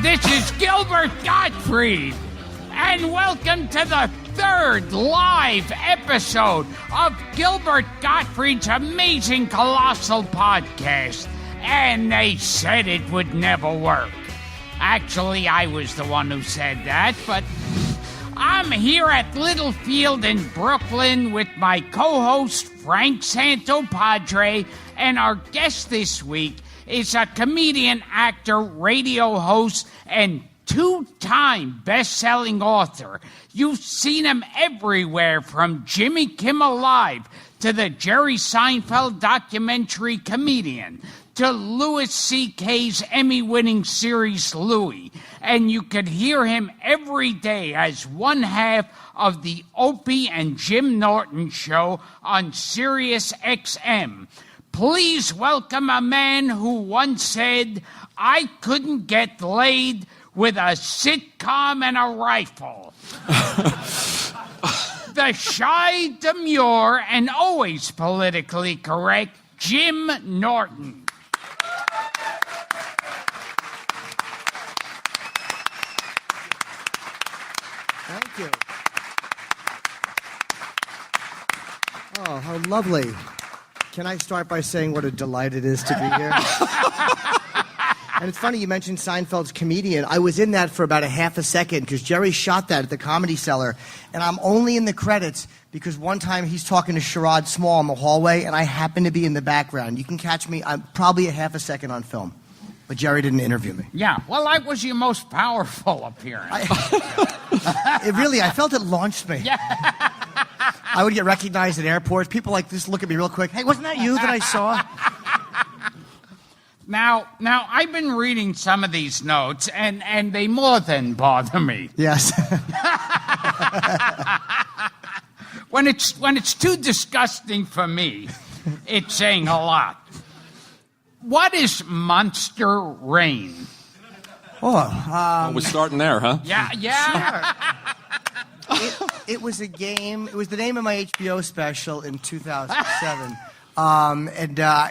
this is Gilbert Gottfried, and welcome to the third live episode of Gilbert Gottfried's amazing Colossal podcast. And they said it would never work. Actually, I was the one who said that, but I'm here at Littlefield in Brooklyn with my co-host Frank Santopadre, and our guest this week is a comedian, actor, radio host, and two-time best-selling author. You've seen him everywhere, from Jimmy Kimmel Live to the Jerry Seinfeld documentary Comedian to Louis C.K.'s Emmy-winning series Louie. And you could hear him every day as one half of the Opie and Jim Norton show on Sirius XM. Please welcome a man who once said, "I couldn't get laid with a sitcom and a rifle." The shy, demure, and always politically correct Jim Norton. Thank you. Oh, how lovely. Can I start by saying what a delight it is to be here? And it's funny you mentioned Seinfeld's Comedian. I was in that for about a half a second because Jerry shot that at the Comedy Cellar, and I'm only in the credits because one time he's talking to Sherrod Small in the hallway, and I happen to be in the background. You can catch me. I'm probably a half a second on film, but Jerry didn't interview me. Yeah, well, that was your most powerful appearance. I felt it launched me. Yeah. I would get recognized at airports. People like this look at me real quick. Hey, wasn't that you that I saw? Now, I've been reading some of these notes, and they more than bother me. Yes. When it's too disgusting for me, it's saying a lot. What is Monster Rain? We're starting there, huh? Yeah. It was a game. It was the name of my HBO special in 2007.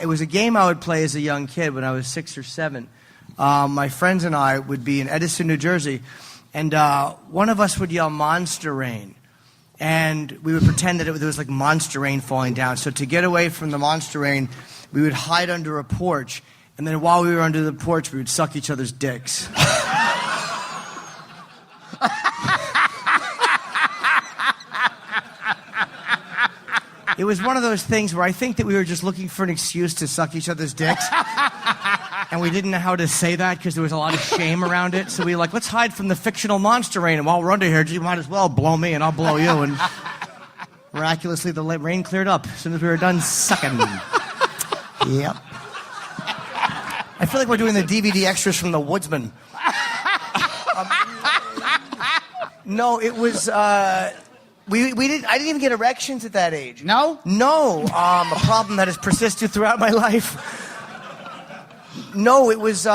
It was a game I would play as a young kid when I was 6 or 7. My friends and I would be in Edison, New Jersey, and one of us would yell "Monster Rain," and we would pretend that there was like monster rain falling down. So to get away from the monster rain, we would hide under a porch, and then while we were under the porch, we would suck each other's dicks. It was one of those things where I think that we were just looking for an excuse to suck each other's dicks. And we didn't know how to say that because there was a lot of shame around it. So we were like, let's hide from the fictional monster rain. And while we're under here, you might as well blow me and I'll blow you. And miraculously, the rain cleared up as soon as we were done sucking. Yep. I feel like we're doing the DVD extras from The Woodsman. No, it was... I didn't even get erections at that age. No? No. A problem that has persisted throughout my life. No, it was,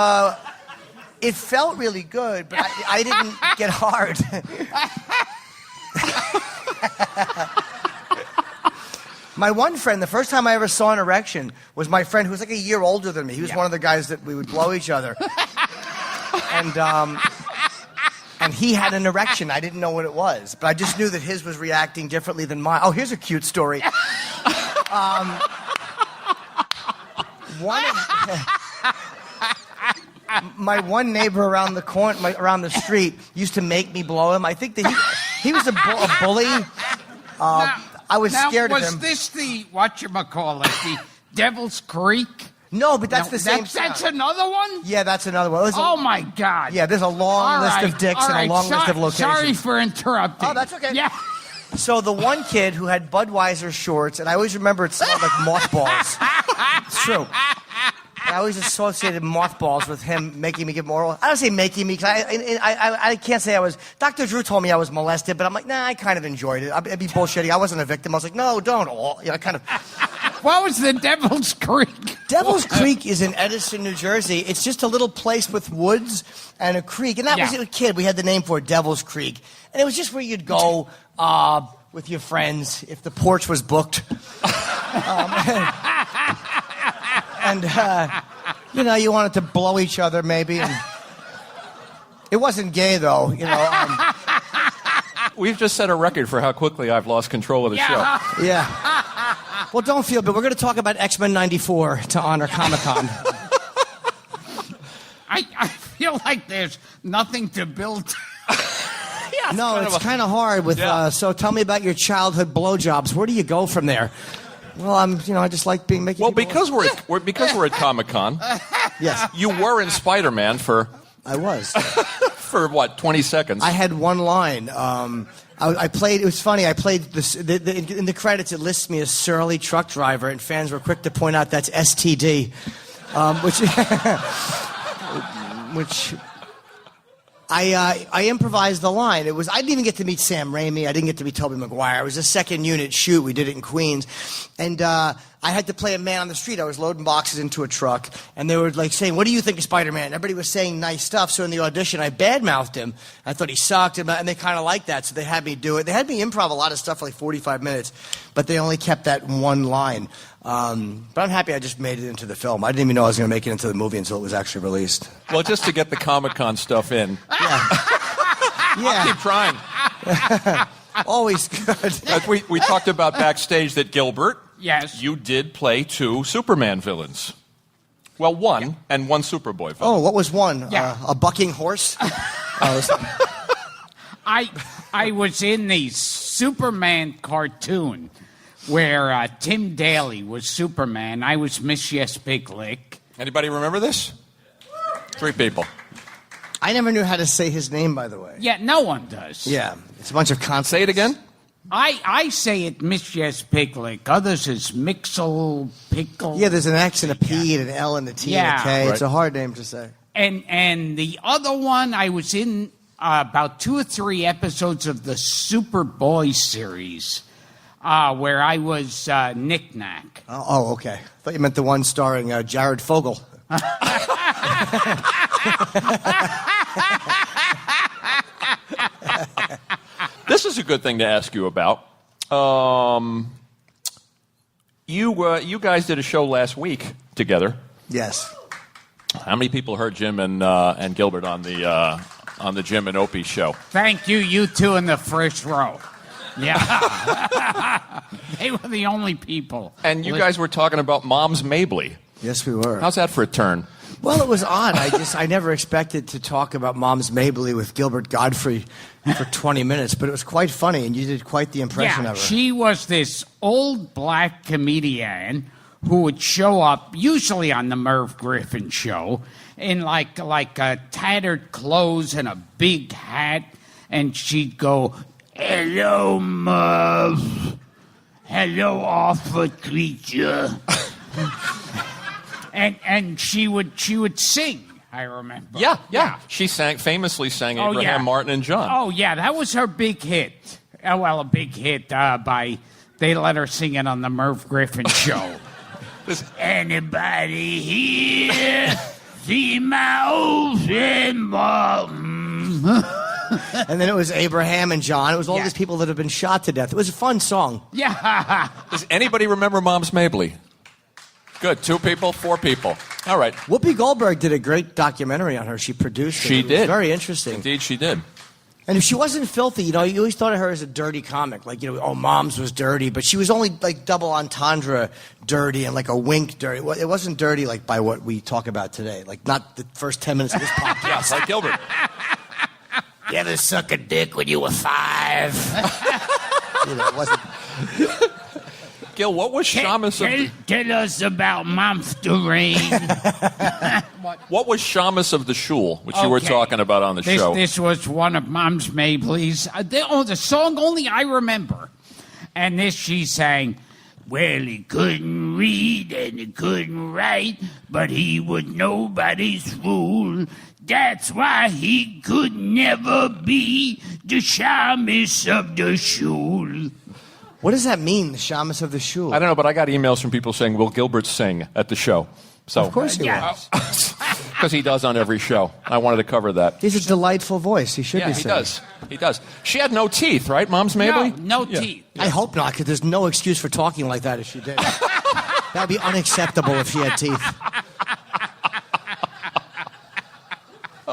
it felt really good, but I didn't get hard. My one friend, the first time I ever saw an erection was my friend who was like a year older than me. He was one of the guys that we would blow each other. And he had an erection. I didn't know what it was, but I just knew that his was reacting differently than mine. Oh, here's a cute story. My one neighbor around the corner, around the street, used to make me blow him. I think that he was a bully. I was scared of him. Was this the the Devil's Creek? No, but that's the same. That's another one? Yeah, that's another one. Oh, my God. Yeah, there's a long list of dicks and a long list of locations. Sorry for interrupting. Oh, that's okay. Yeah. So the one kid who had Budweiser shorts, and I always remember it smelled like mothballs. It's true. I always associated mothballs with him making me give oral. I don't say making me, because I can't say I was... Dr. Drew told me I was molested, but I'm like, nah, I kind of enjoyed it. I'd be bullshitting. I wasn't a victim. I was like, no, don't. I kind of... What was the Devil's Creek? Devil's Creek is in Edison, New Jersey. It's just a little place with woods and a creek. And that was a kid. We had the name for it, Devil's Creek. And it was just where you'd go with your friends if the porch was booked. You wanted to blow each other maybe. And It wasn't gay, though. We've just set a record for how quickly I've lost control of the show. Yeah. Well, don't feel bad. We're going to talk about X-Men 94 to honor Comic-Con. I feel like there's nothing to build. No, it's kind of hard with. So tell me about your childhood blowjobs. Where do you go from there? Well, I just like making. Well, because we're at Comic-Con. Yes. You were in Spider-Man for. I was. For what? 20 seconds. I had one line. I played. It was funny. I played this. In the credits, it lists me as surly truck driver, and fans were quick to point out that's STD, which I improvised the line. I didn't even get to meet Sam Raimi. I didn't get to meet Tobey Maguire. It was a second unit shoot. We did it in Queens, and I had to play a man on the street. I was loading boxes into a truck, and they were like saying, "What do you think of Spider-Man?" Everybody was saying nice stuff. So in the audition, I badmouthed him. I thought he sucked, and they kind of liked that, so they had me do it. They had me improv a lot of stuff for like 45 minutes, but they only kept that one line. But I'm happy I just made it into the film. I didn't even know I was going to make it into the movie until it was actually released. Well, just to get the Comic-Con stuff in. Yeah. I'll keep trying. Always good. We talked about backstage that Gilbert. Yes. You did play 2 Superman villains. Well, one and one Superboy villain. Oh, what was one? Yeah. A bucking horse? I was in the Superman cartoon where Tim Daly was Superman. I was Miss Yes Big Lick. Anybody remember this? 3 people. I never knew how to say his name, by the way. Yeah, no one does. Yeah, it's a bunch of consonants. Say it again. I say it Miss Yes Big Lick. Others is Mixel Pickle. Yeah, there's an X and a P and an L and a T and a K. Right. It's a hard name to say. And the other one, I was in about 2 or 3 episodes of the Superboy series where I was Knick Knack. Oh, okay. I thought you meant the one starring Jared Fogle. This is a good thing to ask you about. You guys did a show last week together. Yes. How many people heard Jim and Gilbert on the Jim and Opie show? Thank you, you two in the first row. Yeah. They were the only people. And you guys were talking about Mom's Mabley. Yes, we were. How's that for a turn? Well, it was odd. I never expected to talk about Mom's Mabley with Gilbert Godfrey for 20 minutes, but it was quite funny, and you did quite the impression of her. She was this old black comedian who would show up, usually on the Merv Griffin show, in like tattered clothes and a big hat, and she'd go, "Hello, Merv. Hello, awful creature." And she would sing, I remember. Yeah. She famously sang Abraham, Martin, and John. Oh, yeah, that was her big hit. Oh, well, a big hit they let her sing it on the Merv Griffin show. Anybody here see my old friend Martin? And then it was Abraham and John. It was all these people that have been shot to death. It was a fun song. Yeah. Does anybody remember Mom's Mabley? Good. 2 people, 4 people. All right. Whoopi Goldberg did a great documentary on her. She produced it. She It was did. very interesting. Indeed, she did. And if she wasn't filthy, you always thought of her as a dirty comic. Like, Mom's was dirty, but she was only like double entendre dirty and like a wink dirty. It wasn't dirty like by what we talk about today. Like, not the first 10 minutes of this podcast. Yes, like Gilbert. You ever suck a dick when you were 5? It wasn't. Gil, what was Shamus of Tell us about Monster Rain. what was Shamus of the Shul, which you were talking about on the show? This was one of Mom's Mabley's. The song only I remember. And this she sang, "Well, he couldn't read and he couldn't write, but he was nobody's fool. That's why he could never be the Shamus of the Shul." What does that mean, the Shamus of the Shul? I don't know, but I got emails from people saying, "Will Gilbert sing at the show?" So, of course he will. Because he does on every show. I wanted to cover that. He has a delightful voice. He should be singing. He does. She had no teeth, right, Mom's Mabley? No teeth. I hope not, because there's no excuse for talking like that if she did. That would be unacceptable if she had teeth.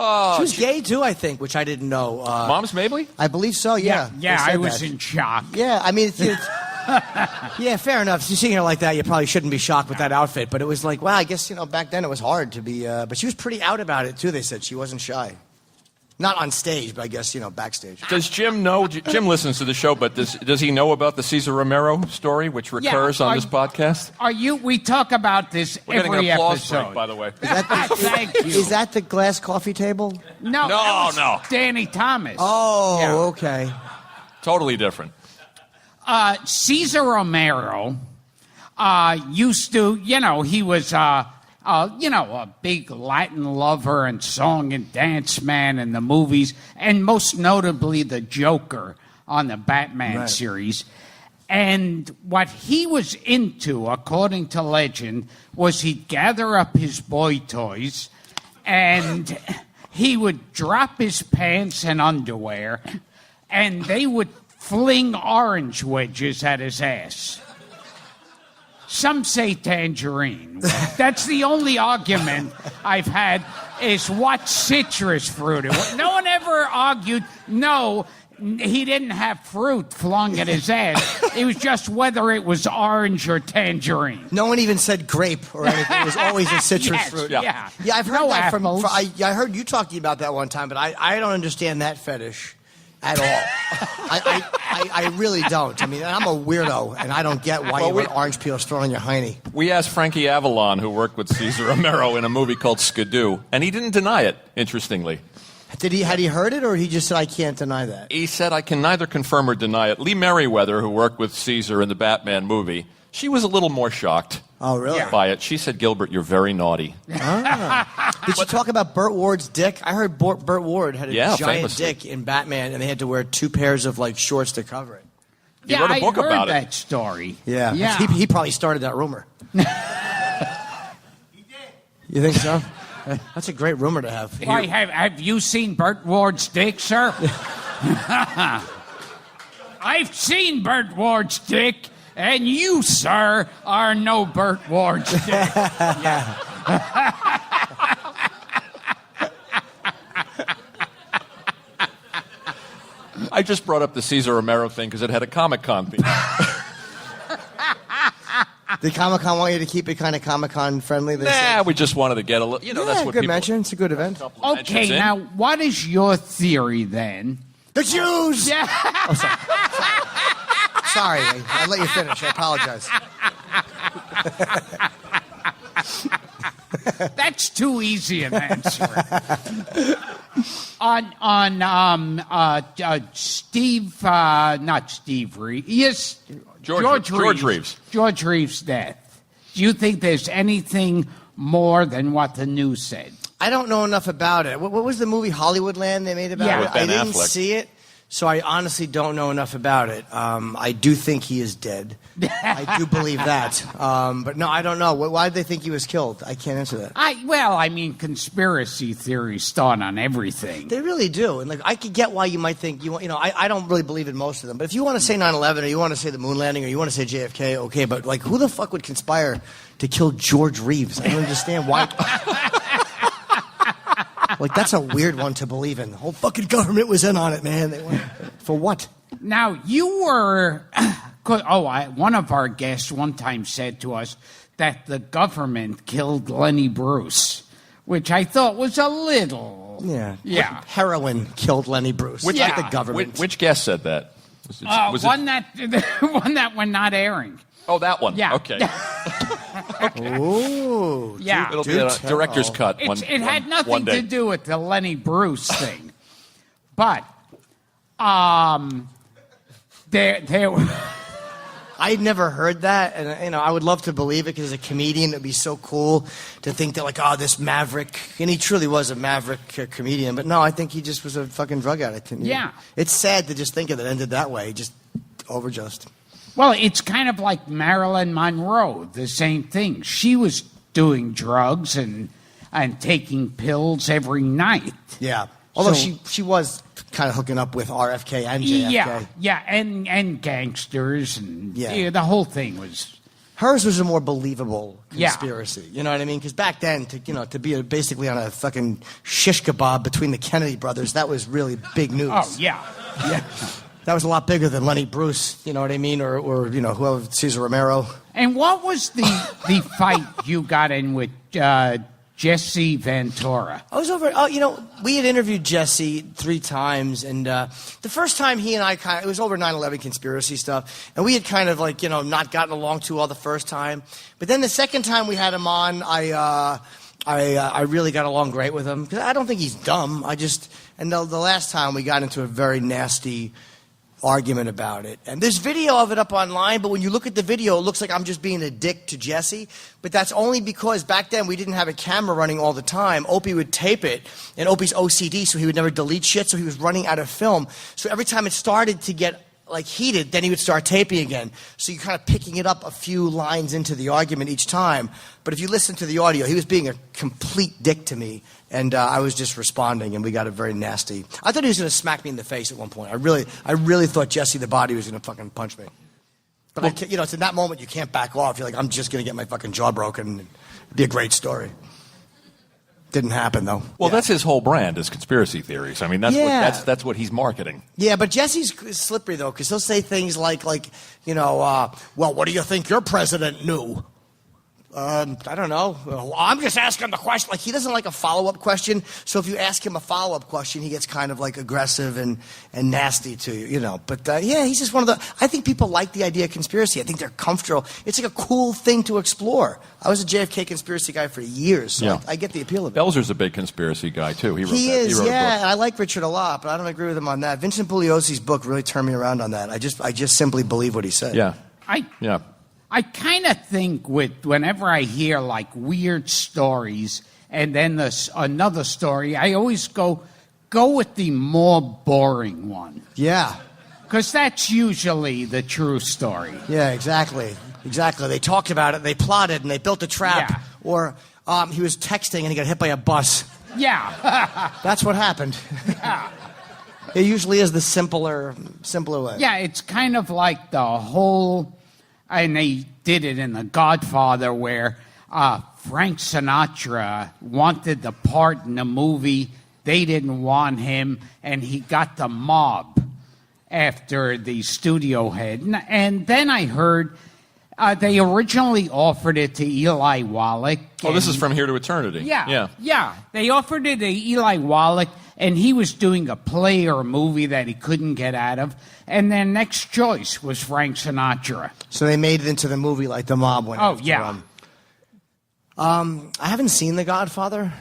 Oh, She was gay, too, I think, which I didn't know. Mom's Mabley? I believe so, yeah. Yeah, They said I was that. in shock. Yeah, I mean, yeah, fair enough. You seeing her like that, you probably shouldn't be shocked with that outfit. But it was like, wow, I guess, back then it was hard to be... but she was pretty out about it, too, they said. She wasn't shy. Not on stage, but I guess, backstage. Does Jim know? Jim listens to the show, but does he know about the Cesar Romero story, which recurs on this podcast? We talk about this We're getting every an applause episode. break, by the way. Thank you. Is that the glass coffee table? No, No. Danny Thomas. Oh, Yeah. okay. Totally different. Cesar Romero used to, he was, a big Latin lover and song and dance man in the movies, and most notably the Joker on the Batman series. And what he was into, according to legend, was he'd gather up his boy toys and he would drop his pants and underwear and they would fling orange wedges at his ass. Some say tangerine. That's the only argument I've had is what citrus fruit it was. No one ever argued, no, he didn't have fruit flung at his ass. It was just whether it was orange or tangerine. No one even said grape or anything. It was always a citrus Yes, fruit. yeah. Yeah, I've heard No that apples. I heard you talking about that one time, but I don't understand that fetish at all. I really don't. I mean, I'm a weirdo, and I don't get why you want orange peel thrown on your hiney. We asked Frankie Avalon, who worked with Cesar Romero in a movie called Skidoo, and he didn't deny it, interestingly. Had he heard it, or he just said, I can't deny that? He said, I can neither confirm or deny it. Lee Merriweather, who worked with Cesar in the Batman movie, she was a little more shocked Oh, really? by it. She said, Gilbert, you're very naughty. Did you talk about Burt Ward's dick? I heard Burt Ward had a giant famously. dick in Batman, and they had to wear 2 pairs of shorts to cover it. He wrote a book I heard about it. that story. Yeah. Yeah. He probably started that rumor. He did. You think so? That's a great rumor to have. Why, have you seen Burt Ward's dick, sir? I've seen Burt Ward's dick, and you, sir, are no Burt Ward's dick. Yeah. I just brought up the Cesar Romero thing because it had a Comic-Con theme. Did Comic-Con want you to keep it kind of Comic-Con friendly? We just wanted to get a little, that's what good people... mention. It's a good event. Okay, now, what is your theory, then? The Jews! Yeah. Oh, sorry. I let you finish. I apologize. That's too easy an answer. Not Steve Reeves. Yes, George Reeves. George Reeves' death. Do you think there's anything more than what the news said? I don't know enough about it. What was the movie Hollywoodland they made about Yeah. it? With Ben I didn't Affleck. see it, so I honestly don't know enough about it. I do think he is dead. I do believe that. But no, I don't know. Why did they think he was killed? I can't answer that. Conspiracy theories start on everything. They really do. And I could get why you might think, I don't really believe in most of them. But if you want to say 9/11 or you want to say the moon landing or you want to say JFK, okay. But who the fuck would conspire to kill George Reeves? I don't understand why. That's a weird one to believe in. The whole fucking government was in on it, man. For what? Now, you were... one of our guests one time said to us that the government killed Lenny Bruce, which I thought was a little... Yeah. Heroin killed Lenny Bruce. Which- Not yeah. the government. Which guest said that? Was it- one that we're not airing. Oh, that one. Yeah. Okay. Ooh. Yeah. It'll be a director's cut. It had nothing one day. to do with the Lenny Bruce thing. But, there I'd never heard that, and I would love to believe it because as a comedian, it'd be so cool to think that this maverick, and he truly was a maverick comedian. But no, I think he just was a fucking drug addict. And Yeah. it's sad to just think of it ended that way, just overdosed. Well, it's kind of like Marilyn Monroe, the same thing. She was doing drugs and taking pills every night. Yeah, although So- she was kind of hooking up with RFK and JFK. Yeah, and gangsters and Yeah. the whole thing was. hers was a more believable conspiracy. You know what I mean? Because back then, to be basically on a fucking shish kebab between the Kennedy brothers, that was really big news. Oh, yeah. Yeah. That was a lot bigger than Lenny Bruce, you know what I mean? Or whoever, Cesar Romero. And what was the fight you got in with Jesse Ventura? I was over. We had interviewed Jesse 3 times, and the first time he and I it was over 9/11 conspiracy stuff, and we had kind of not gotten along too well the first time. But then the second time we had him on, I really got along great with him because I don't think he's dumb. And the last time we got into a very nasty argument about it. And there's video of it up online, but when you look at the video, it looks like I'm just being a dick to Jesse. But that's only because back then we didn't have a camera running all the time. Opie would tape it, and Opie's OCD, so he would never delete shit, so he was running out of film. So every time it started to get heated, then he would start taping again. So you're kind of picking it up a few lines into the argument each time. But if you listen to the audio, he was being a complete dick to me. And I was just responding, and we got a very nasty. I thought he was going to smack me in the face at one point. I really thought Jesse the Body was going to fucking punch me. But it's in that moment you can't back off. You're like, I'm just going to get my fucking jaw broken. It'd be a great story. Didn't happen though. Well, that's his whole brand, is conspiracy theories. I mean, that's what he's marketing. Yeah, but Jesse's slippery though, because he'll say things like well, what do you think your president knew? I don't know. Well, I'm just asking the question. He doesn't like a follow-up question. So if you ask him a follow-up question, he gets kind of aggressive and nasty to you, But he's just one of the. I think people like the idea of conspiracy. I think they're comfortable. It's a cool thing to explore. I was a JFK conspiracy guy for years, so I get the appeal of it. Belzer's a big conspiracy guy too. He wrote a book. And I like Richard a lot, but I don't agree with him on that. Vincent Bugliosi's book really turned me around on that. I just simply believe what he said. Yeah. I kind of think whenever I hear weird stories and then another story, I always go with the more boring one. Yeah. Because that's usually the true story. Yeah, exactly. Exactly. They talked about it, they plotted, and they built a trap. Yeah. Or he was texting and he got hit by a bus. Yeah. That's what happened. Yeah. It usually is the simpler way. Yeah, it's kind of like the whole... And they did it in The Godfather where Frank Sinatra wanted the part in the movie. They didn't want him, and he got the mob after the studio head. And then I heard they originally offered it to Eli Wallach. Oh, this is From Here to Eternity. Yeah. They offered it to Eli Wallach, and he was doing a play or a movie that he couldn't get out of. And their next choice was Frank Sinatra. So they made it into the movie like the mob went. Oh, yeah. I haven't seen The Godfather.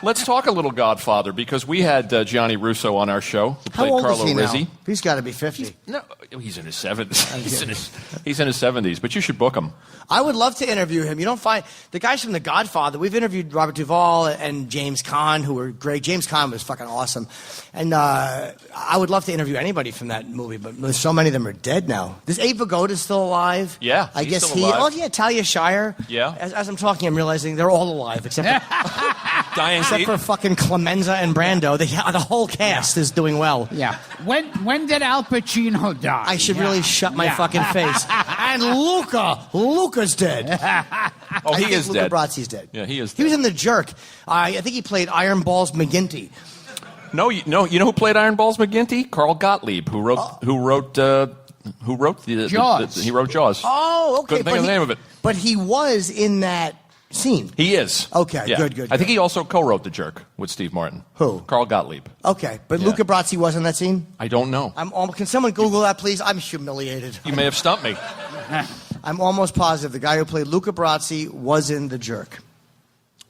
Let's talk a little Godfather, because we had Johnny Russo on our show, who played How old Carlo is he Rizzi. now? He's got to be 50. He's in his 70s. He's in his 70s, but you should book him. I would love to interview him. You don't find the guys from The Godfather. We've interviewed Robert Duvall and James Caan, who were great. James Caan was fucking awesome, and I would love to interview anybody from that movie. But so many of them are dead now. This Abe Vigoda's still alive. Yeah, I guess still alive. Oh yeah, Talia Shire. Yeah. As I'm talking, I'm realizing they're all alive except for fucking Clemenza and Brando. The whole cast is doing well. Yeah. When did Al Pacino die? I should really shut my fucking face. And Luca's dead. Oh, he is Luca dead. Brazzi's dead. Yeah, he is dead. He was in The Jerk. I think he played Iron Balls McGinty. No, you know who played Iron Balls McGinty? Carl Gottlieb, who wrote the Jaws. He wrote Jaws. Oh, okay. Couldn't think of the name of it. But he was in that scene. He is. Okay, yeah. good. I think he also co-wrote The Jerk with Steve Martin. Who? Carl Gottlieb. Okay, but Yeah. Luca Brasi was in that scene? I don't know. Can someone Google that, please? I'm humiliated. You may have stumped me. I'm almost positive the guy who played Luca Brasi was in The Jerk.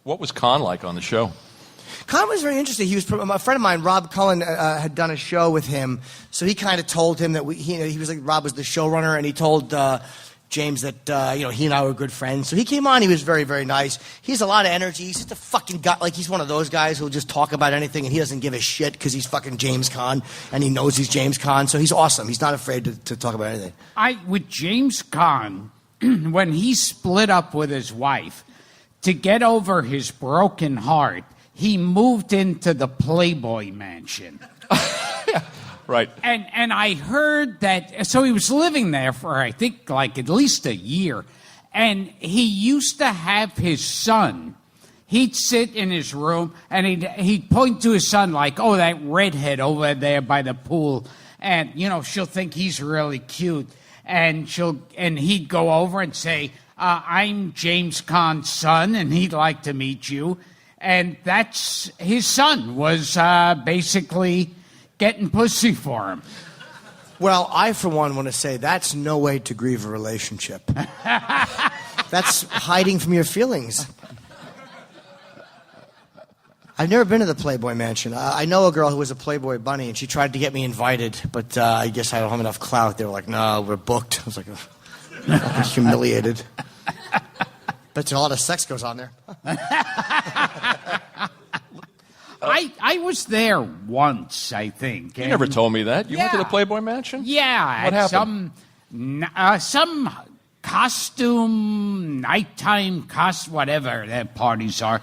What was Khan like on the show? Khan was very interesting. He was a friend of mine, Rob Cullen, had done a show with him, so he kind of told him that he was like Rob was the showrunner, and he told James that he and I were good friends. So he came on. He was very, very nice. He has a lot of energy. He's just a fucking guy. He's one of those guys who'll just talk about anything, and he doesn't give a shit because he's fucking James Caan, and he knows he's James Caan. So he's awesome. He's not afraid to talk about anything. With James Caan, when he split up with his wife, to get over his broken heart, he moved into the Playboy Mansion. Right. And I heard that, so he was living there for, I think, like at least a year. And he used to have his son. He'd sit in his room and he'd point to his son like, oh, that redhead over there by the pool. And, you know, she'll think he's really cute. And he'd go over and say, I'm James Caan's son, and he'd like to meet you. And that's his son was basically getting pussy for him. Well, I, for one, want to say that's no way to grieve a relationship. That's hiding from your feelings. I've never been to the Playboy Mansion. I know a girl who was a Playboy bunny, and she tried to get me invited, but I guess I don't have enough clout. They were like, no, we're booked. I was like, fucking humiliated. Bet you a lot of sex goes on there. I was there once, I think. You never told me that. You went to the Playboy Mansion? Yeah. What at happened? Some costume, nighttime whatever their parties are.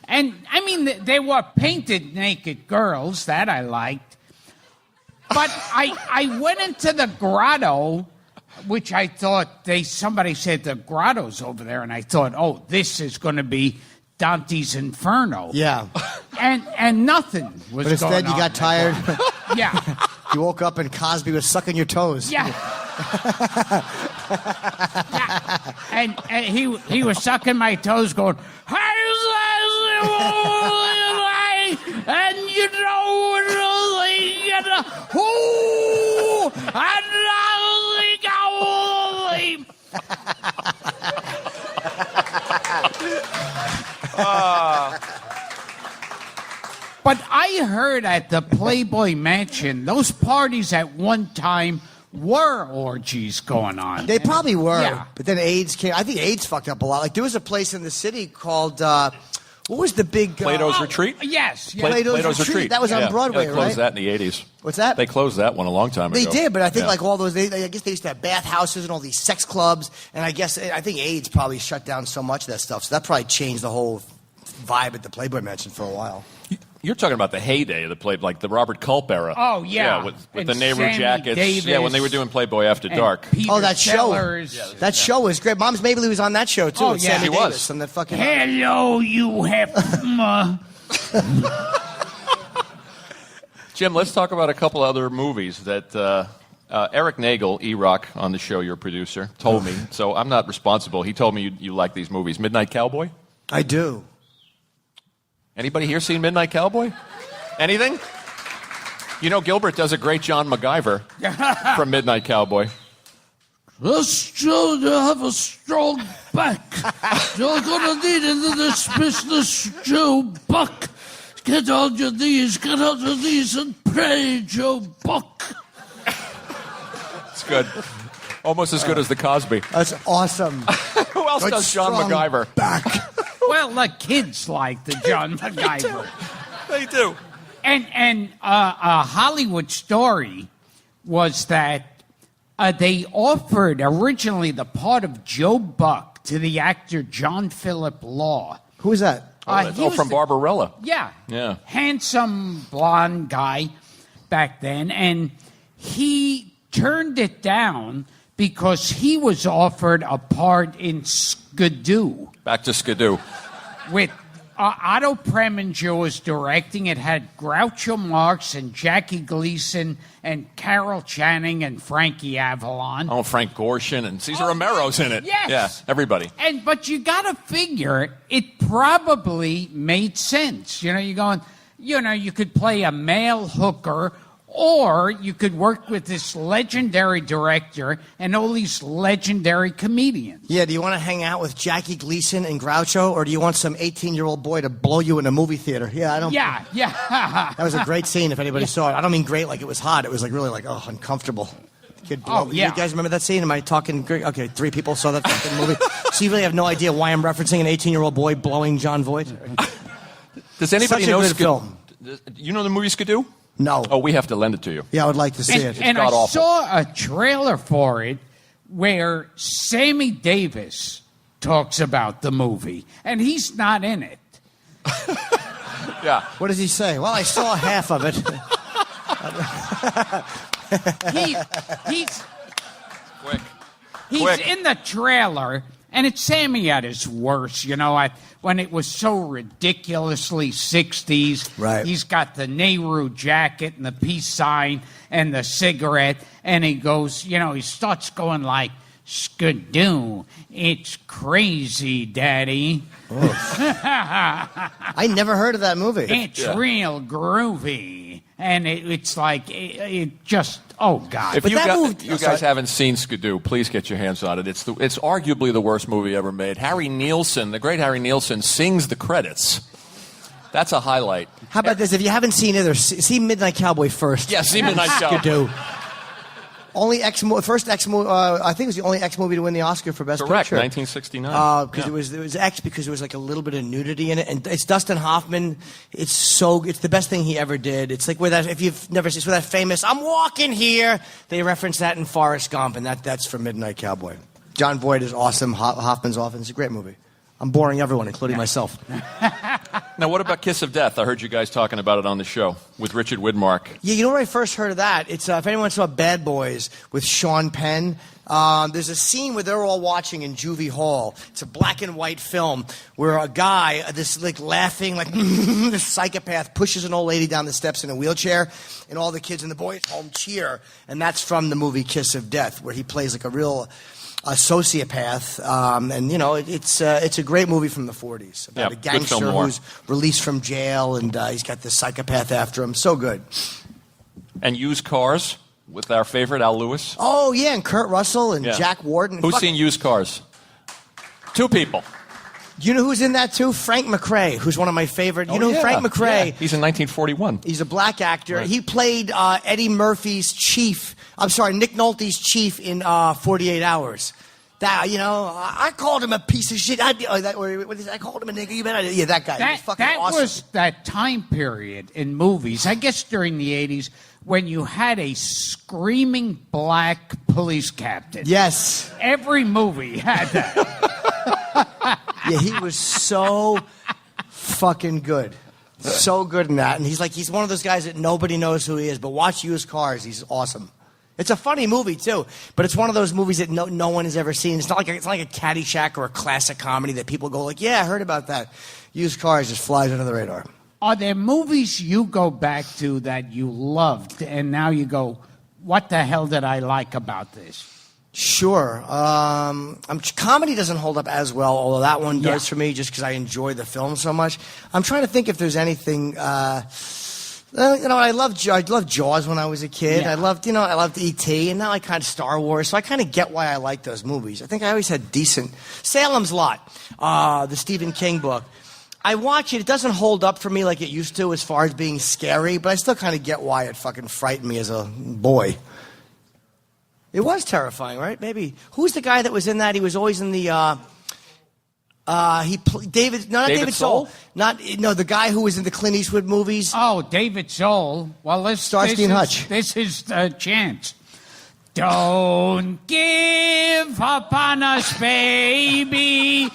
And, I mean, they were painted naked girls. That I liked. But I went into the grotto, which I thought somebody said the grotto's over there, and I thought, oh, this is going to be Dante's Inferno. Yeah. And nothing was But going on. instead you got tired. Yeah. You woke up and Cosby was sucking your toes. Yeah. Yeah. And he was sucking my toes going, and you know, But I heard at the Playboy Mansion, those parties at one time were orgies going on. They probably were. Yeah. But then AIDS came. I think AIDS fucked up a lot. Like, there was a place in the city called, what was the big... Plato's Retreat? Yes. Plato's Retreat. That was on Broadway, they closed right? that in the 80s. What's that? They closed that one a long time ago. They did, but I think like all those, I guess they used to have bathhouses and all these sex clubs, and I think AIDS probably shut down so much of that stuff, so that probably changed the whole vibe at the Playboy Mansion for a while. You're talking about the heyday of the Playboy, like the Robert Culp era. Oh, yeah. Yeah, with And the Nehru Sammy jackets. Davis Yeah, when they were doing Playboy After Dark. Oh, that Sellers. show. That show was great. Mom's Mabley was on that show, too. Oh, with yeah. Sammy She Davis was. on that fucking... Hello, you hefma. Jim, let's talk about a couple other movies that Eric Nagel, E-Rock, on the show, your producer, told me. So I'm not responsible. He told me you like these movies. Midnight Cowboy? I do. Anybody here seen Midnight Cowboy? Anything? You know, Gilbert does a great John MacGyver from Midnight Cowboy. To have a strong back. You're gonna need it in this business, Joe Buck. Get on your knees and pray, Joe Buck. It's good. Almost as good as the Cosby. That's awesome. Who else does John Strong MacGyver? Back. Well, the kids like the John MacGyver. They do. And a Hollywood story was that they offered originally the part of Joe Buck to the actor John Philip Law. Who was that? He was from Barbarella. Yeah. Yeah. Handsome blonde guy back then. And he turned it down because he was offered a part in Skidoo. Back to Skidoo. With Otto Preminger was directing. It had Groucho Marx and Jackie Gleason and Carol Channing and Frankie Avalon. Oh, Frank Gorshin and Cesar Romero's in it. Yes. Yeah, everybody. But you got to figure it probably made sense. You know, you're going, you could play a male hooker, or you could work with this legendary director and all these legendary comedians. Yeah, do you want to hang out with Jackie Gleason and Groucho, or do you want some 18-year-old boy to blow you in a movie theater? Yeah, I don't... Yeah. That was a great scene, if anybody saw it. I don't mean great like it was hot. It was like really like, uncomfortable. Kid blow. Yeah. You guys remember that scene? Am I talking great? Okay, 3 people saw that fucking movie. So you really have no idea why I'm referencing an 18-year-old boy blowing John Voight? Does anybody Such a know good film. You know the movie Skidoo? No. Oh, we have to lend it to you. Yeah, I would like to see it. And I god-awful. saw a trailer for it where Sammy Davis talks about the movie, and he's not in it. Yeah. What does he say? Well, I saw half of it. He's Quick. He's Quick. in the trailer, and it's Sammy at his worst, when it was so ridiculously 60s. Right. He's got the Nehru jacket and the peace sign and the cigarette, and he goes, he starts going like, Skidoo, it's crazy, Daddy. I never heard of that movie. It's real groovy. And it's like, it just, oh, God. If But you, that movie- you guys haven't seen Skidoo, please get your hands on it. It's arguably the worst movie ever made. Harry Nielsen, the great Harry Nielsen, sings the credits. That's a highlight. How about this? If you haven't seen either, see Midnight Cowboy first. Yeah, see Midnight Cowboy. Skidoo. First X movie. I think it was the only X movie to win the Oscar for Best Correct, Picture. 1969. Because it was X because there was like a little bit of nudity in it, and it's Dustin Hoffman. It's the best thing he ever did. It's like if you've never seen, it's with that famous "I'm walking here." They reference that in Forrest Gump, and that's from Midnight Cowboy. John Voight is awesome. Hoffman's awesome. It's a great movie. I'm boring everyone, including myself. Now, what about Kiss of Death? I heard you guys talking about it on the show with Richard Widmark. Yeah, you know where I first heard of that? It's if anyone saw Bad Boys with Sean Penn. There's a scene where they're all watching in Juvie Hall. It's a black and white film where a guy, this like laughing, like this psychopath, pushes an old lady down the steps in a wheelchair, and all the kids in the boys' home cheer. And that's from the movie Kiss of Death, where he plays like a real sociopath. And it's a great movie from the 40s about a good film gangster noir. who's released from jail, and he's got this psychopath after him. So good. And Used Cars with our favorite Al Lewis. Oh, yeah, and Kurt Russell and Yeah. Jack Warden. Who's seen Used Cars? Two people. You know who's in that, too? Frank McRae, who's one of my favorite. You know yeah. Frank McRae? Yeah. He's in 1941. He's a black actor. Right. He played Eddie Murphy's chief. I'm sorry, Nick Nolte's chief in 48 Hours. That, I called him a piece of shit. I called him a nigga. You better, yeah, that guy. He was fucking awesome. Was that time period in movies, I guess during the 80s, when you had a screaming black police captain. Yes. Every movie had that. Yeah, he was so fucking good. So good in that. And he's one of those guys that nobody knows who he is, but watch Used Cars. He's awesome. It's a funny movie, too, but it's one of those movies that no one has ever seen. It's not like a Caddyshack or a classic comedy that people go like, yeah, I heard about that. Used Cars just flies under the radar. Are there movies you go back to that you loved, and now you go, what the hell did I like about this? Sure. Comedy doesn't hold up as well, although that one does for me just because I enjoy the film so much. I'm trying to think if there's anything... I loved Jaws when I was a kid. Yeah. I loved E.T. and now I kind of Star Wars. So I kind of get why I like those movies. I think I always had decent Salem's Lot, the Stephen King book. I watch it. It doesn't hold up for me like it used to as far as being scary, but I still kind of get why it fucking frightened me as a boy. It was terrifying, right? Maybe. Who's the guy that was in that? He was always in the. David Soul. The guy who was in the Clint Eastwood movies. Oh, David Soul. Well, Starsky and Hutch. This is the chance. Don't give up on us, baby.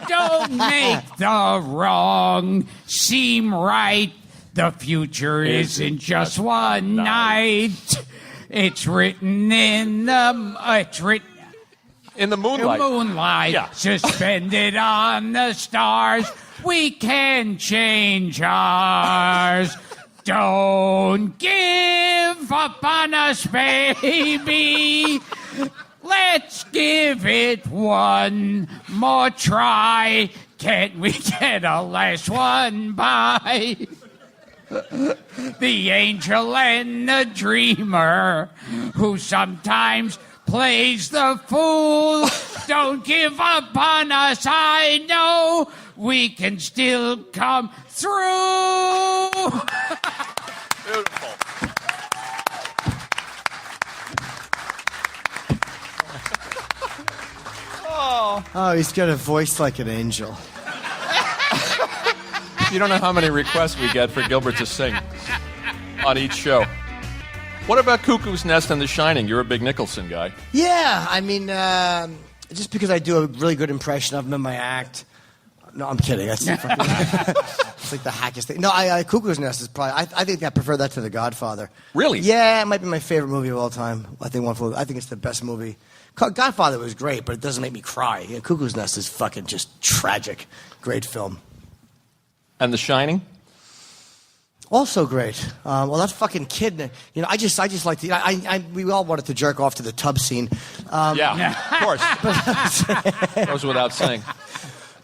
Don't make the wrong seem right. The future isn't just one night. It's written in the moonlight. Yeah. Suspended on the stars. We can change ours. Don't give up on us, baby. Let's give it one more try. Can't we get a last one by? The angel and the dreamer who sometimes plays the fool. Don't give up on us. I know we can still come through. Beautiful. Oh, he's got a voice like an angel. You don't know how many requests we get for Gilbert to sing on each show. What about Cuckoo's Nest and The Shining? You're a big Nicholson guy. Yeah, I mean, just because I do a really good impression of him in my act. No, I'm kidding. That's it's like the hackiest thing. No, Cuckoo's Nest is probably. I think I prefer that to The Godfather. Really? Yeah, it might be my favorite movie of all time. I think it's the best movie. Godfather was great, but it doesn't make me cry. Yeah, Cuckoo's Nest is fucking just tragic. Great film. And The Shining? Also great. Well, that fucking kid. I just like to. We all wanted to jerk off to the tub scene. Yeah, of course. Goes without saying.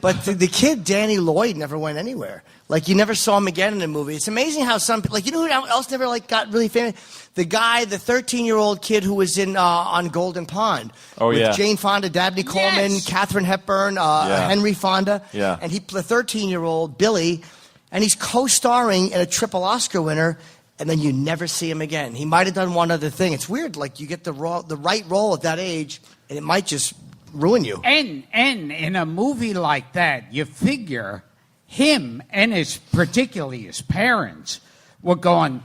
But the kid, Danny Lloyd, never went anywhere. Like, you never saw him again in the movie. It's amazing how some people, who else never, got really famous? The guy, the 13-year-old kid who was in on Golden Pond. Oh, with yeah. Jane Fonda, Dabney Coleman, Katharine Hepburn, Henry Fonda. Yeah. And the 13-year-old, Billy, and he's co-starring in a triple Oscar winner, and then you never see him again. He might have done one other thing. It's weird, you get the right role at that age, and it might just ruin you. And in a movie like that, you figure him and particularly his parents were going,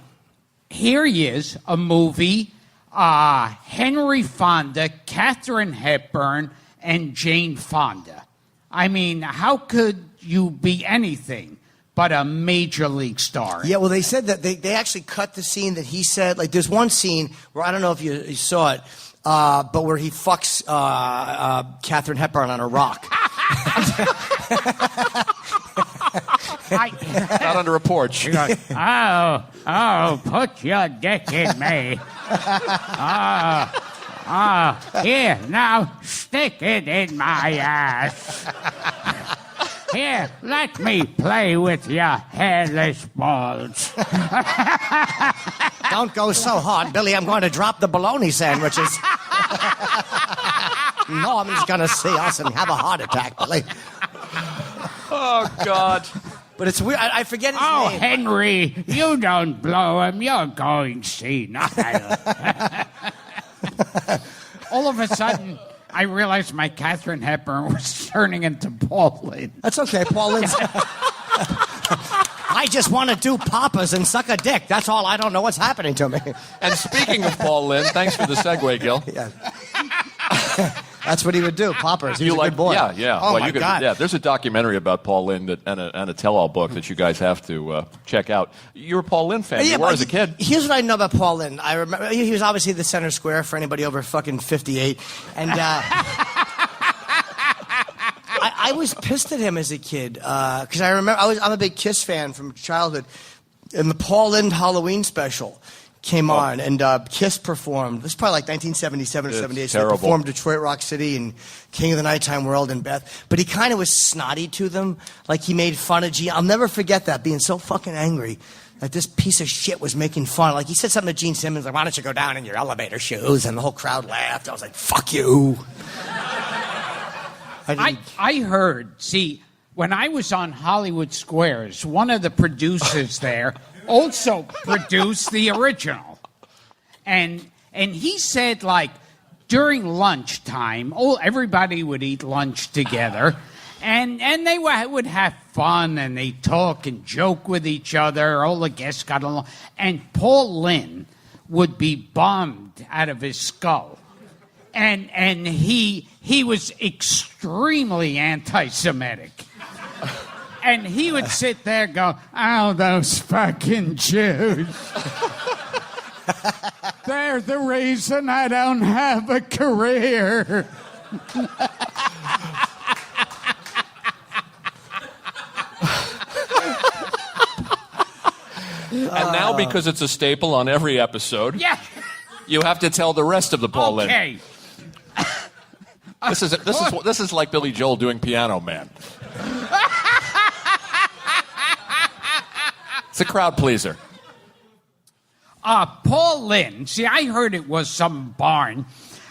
here he is, a movie, Henry Fonda, Katharine Hepburn, and Jane Fonda. I mean, how could you be anything but a major league star? Yeah, well, they said that they actually cut the scene that he said. There's one scene where, I don't know if you saw it, but where he fucks Katharine Hepburn on a rock. Not under a porch. Oh, put your dick in me. Here, now stick it in my ass. Here, let me play with your hairless balls. Don't go so hard, Billy. I'm going to drop the bologna sandwiches. Norm's going to see us and have a heart attack, Billy. Oh, God. But it's weird. I forget his Oh, name. Henry, you don't blow him. You're going senile. All of a sudden, I realized my Katharine Hepburn was turning into Paul Lynde. That's okay, Paul Lynde. I just want to do papas and suck a dick. That's all. I don't know what's happening to me. And speaking of Paul Lynde, thanks for the segue, Gil. Yeah. That's what he would do, poppers. He was a good boy. Yeah. Oh, my God. Yeah, there's a documentary about Paul Lynde and a tell-all book that you guys have to check out. You're a Paul Lynde fan. You were as a kid. Here's what I know about Paul Lynde. I remember he was obviously the center square for anybody over fucking 58. And I was pissed at him as a kid because I remember I'm a big Kiss fan from childhood. And the Paul Lynde Halloween special came on, and Kiss performed. This is probably like 1977 or 78. So they performed Detroit Rock City and King of the Nighttime World and Beth. But he kind of was snotty to them. Like, he made fun of Gene. I'll never forget that, being so fucking angry that this piece of shit was making fun. Like, he said something to Gene Simmons, like, why don't you go down in your elevator shoes? And the whole crowd laughed. I was like, fuck you. I heard, when I was on Hollywood Squares, one of the producers there also produced the original. And he said, during lunchtime, everybody would eat lunch together, and they would have fun, and they talk and joke with each other. All the guests got along. And Paul Lynde would be bombed out of his skull. And he was extremely anti-Semitic. And he would sit there and go, oh, those fucking Jews. They're the reason I don't have a career. And now, because it's a staple on every episode, you have to tell the rest of the Paul Lynde. Okay. This is like Billy Joel doing Piano Man. It's a crowd pleaser. Paul Lynde. I heard it was some barn,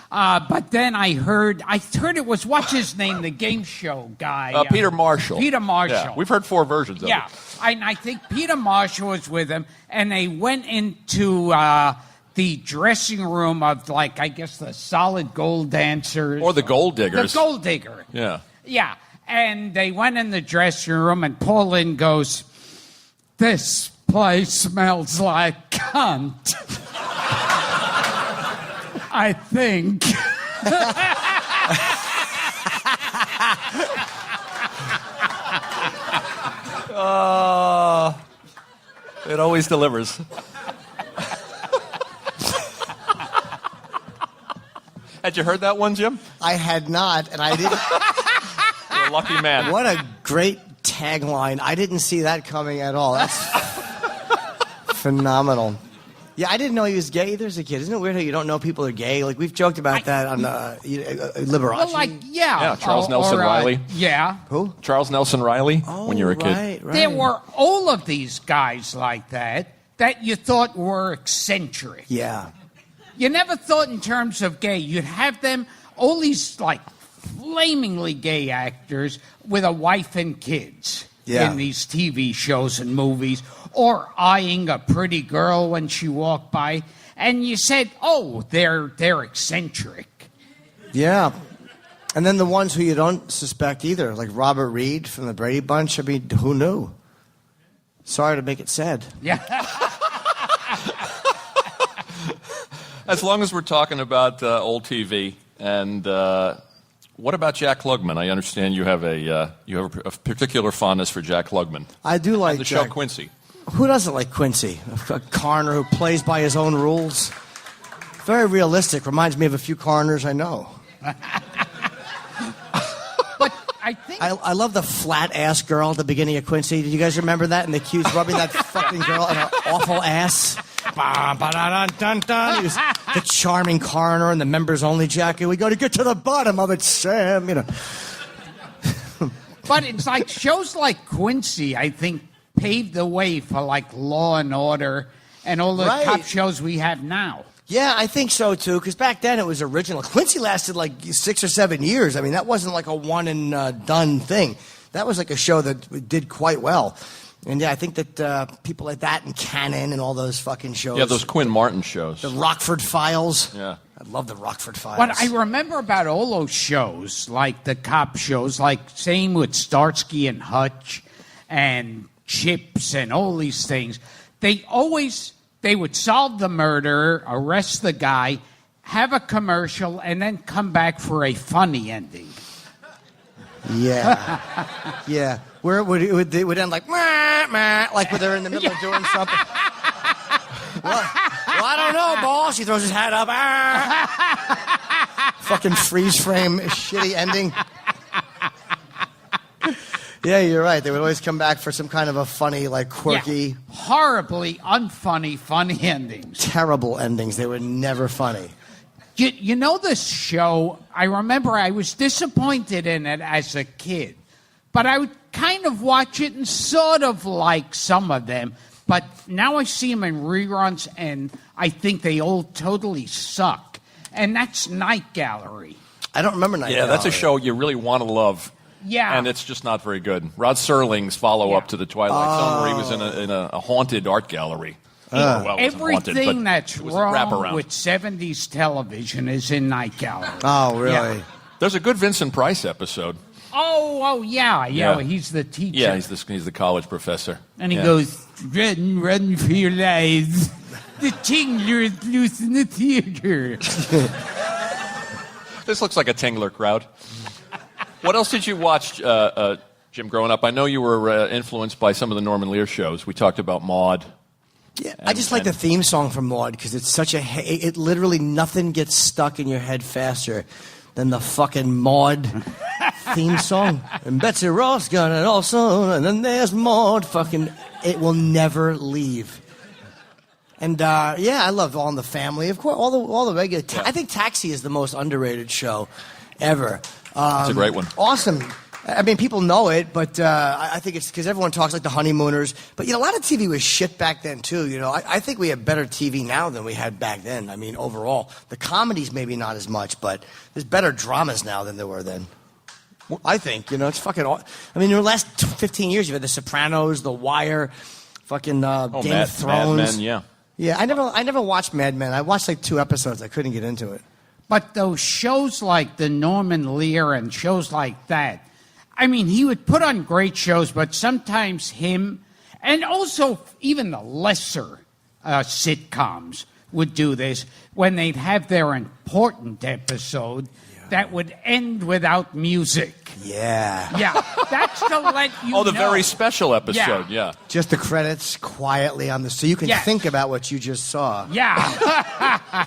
but then I heard it was, what's his name, the game show guy? Peter Marshall. Peter Marshall. Yeah, we've heard 4 versions of it. Yeah, and I think Peter Marshall was with him, and they went into the dressing room of, I guess, the Solid Gold Dancers. Or the Gold Diggers. The Gold Digger. Yeah. Yeah, and they went in the dressing room, and Paul Lynde goes, this place smells like cunt. I think. always delivers. Had you heard that one, Jim? I had not, and I didn't. You're a lucky man. What a great tagline. I didn't see that coming at all. That's phenomenal. Yeah, I didn't know he was gay either as a kid. Isn't it weird how you don't know people are gay? Like, we've joked about that on Liberace. Well, like, Yeah, Charles Nelson Riley. Yeah. Who? Charles Nelson Riley, Oh, when you were a kid. right. There were all of these guys like that you thought were eccentric. Yeah. You never thought in terms of gay. You'd have them, all these, like, flamingly gay actors with a wife and kids in these TV shows and movies, or eyeing a pretty girl when she walked by, and you said, oh, they're eccentric. Yeah. And then the ones who you don't suspect either, like Robert Reed from the Brady Bunch. I mean, who knew? Sorry to make it sad. Yeah. As long as we're talking about old TV, and what about Jack Klugman? I understand you have a particular fondness for Jack Klugman. I do like and the Jack. show Quincy. Who doesn't like Quincy? A coroner who plays by his own rules. Very realistic. Reminds me of a few coroners I know. But I think... I love the flat-ass girl at the beginning of Quincy. Did you guys remember that? And the cues rubbing that fucking girl in her awful ass. Ba-ba-da-dun-dun-dun. He was the charming coroner in the members-only jacket. We got to get to the bottom of it, Sam. You know. But it's like shows like Quincy, I think, paved the way for like Law and Order and all the cop shows we have now. Yeah, I think so too. Because back then it was original. Quincy lasted like 6 or 7 years. I mean, that wasn't like a one and done thing. That was like a show that did quite well. And yeah, I think that people like that and Cannon and all those fucking shows. Yeah, those Quinn Martin shows. The Rockford Files. Yeah. I love the Rockford Files. What I remember about all those shows, like the cop shows, like same with Starsky and Hutch and Chips and all these things, they would solve the murder, arrest the guy, have a commercial, and then come back for a funny ending. Yeah. Yeah. Where it would end like, meh, meh, like when they're in the middle of doing something. Well, I don't know, boss. He throws his hat up. Fucking freeze frame, shitty ending. Yeah, you're right. They would always come back for some kind of a funny, like quirky. Yeah. Horribly unfunny, funny endings. Terrible endings. They were never funny. You know this show, I remember I was disappointed in it as a kid, but I would kind of watch it and sort of like some of them, but now I see them in reruns and I think they all totally suck. And that's Night Gallery. I don't remember Night Gallery. Yeah, that's a show you really want to love. Yeah. And it's just not very good. Rod Serling's follow-up to The Twilight Zone, where he was in a haunted art gallery. Well, it wasn't haunted, Everything but that's it was wrong wraparound. with 70s television is in Night Gallery. Oh, really? Yeah. There's a good Vincent Price episode. Oh, yeah. He's the teacher. Yeah, he's the college professor. And he goes, run for your lives. The Tingler is loose in the theater. This looks like a Tingler crowd. What else did you watch, Jim, growing up? I know you were influenced by some of the Norman Lear shows. We talked about Maude. Yeah, I just like the theme song from Maude because it's such it literally nothing gets stuck in your head faster than the fucking Maude theme song. And Betsy Ross got it also, and then there's Maude. Fucking, it will never leave. And I love All in the Family. Of course, all the regular. I think Taxi is the most underrated show ever. It's a great one. Awesome. I mean, people know it, but I think it's because everyone talks like the Honeymooners. But, a lot of TV was shit back then, too. I think we have better TV now than we had back then. I mean, overall. The comedies maybe not as much, but there's better dramas now than there were then. I think, it's fucking... I mean, in the last 15 years, you've had The Sopranos, The Wire, fucking Game of Thrones. Mad Men, yeah. Yeah, I never watched Mad Men. I watched like 2 episodes. I couldn't get into it. But those shows like the Norman Lear and shows like that, I mean, he would put on great shows, but sometimes him, and also even the lesser sitcoms would do this when they'd have their important episode that would end without music. Yeah. Yeah, that's to let you know. Oh, the very special episode. Yeah. Just the credits quietly on the... So you can think about what you just saw. Yeah.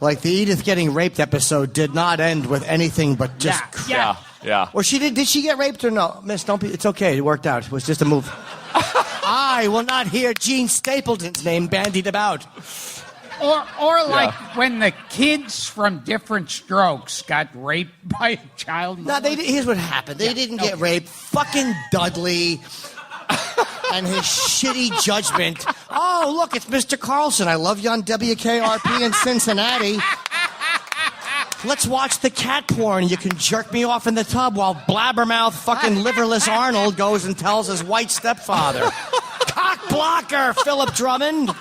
Like the Edith getting raped episode did not end with anything but just... Yeah. Yeah. Or did she get raped or no? Miss, don't be... It's okay. It worked out. It was just a move. I will not hear Gene Stapleton's name bandied about. Or like when the kids from Different Strokes got raped by a child. No, here's what happened. They didn't get raped. Fucking Dudley and his shitty judgment. Oh, look, it's Mr. Carlson. I love you on WKRP in Cincinnati. Let's watch the cat porn. You can jerk me off in the tub while blabbermouth fucking liverless Arnold goes and tells his white stepfather. Cock blocker, Philip Drummond.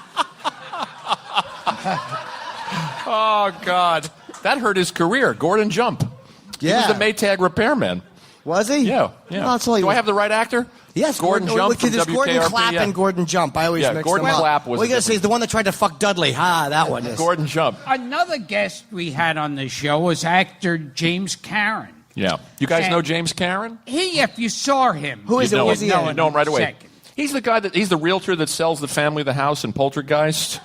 Oh, God. That hurt his career. Gordon Jump. Yeah. He was the Maytag repairman. Was he? Yeah. Well, that's all he Do was. I have the right actor? Yes, Gordon Jump from There's Gordon WKRP, Clapp and Gordon Jump. I always mix Gordon them up. Clapp was What are you the going to say? Is the one that tried to fuck Dudley. That one is. Gordon Jump. Another guest we had on the show was actor James Caron. Yeah. You guys And know James Caron? If you saw him. Who is it? Know Was him. he You know him right away. Second. He's the guy he's the realtor that sells the family the house in Poltergeist.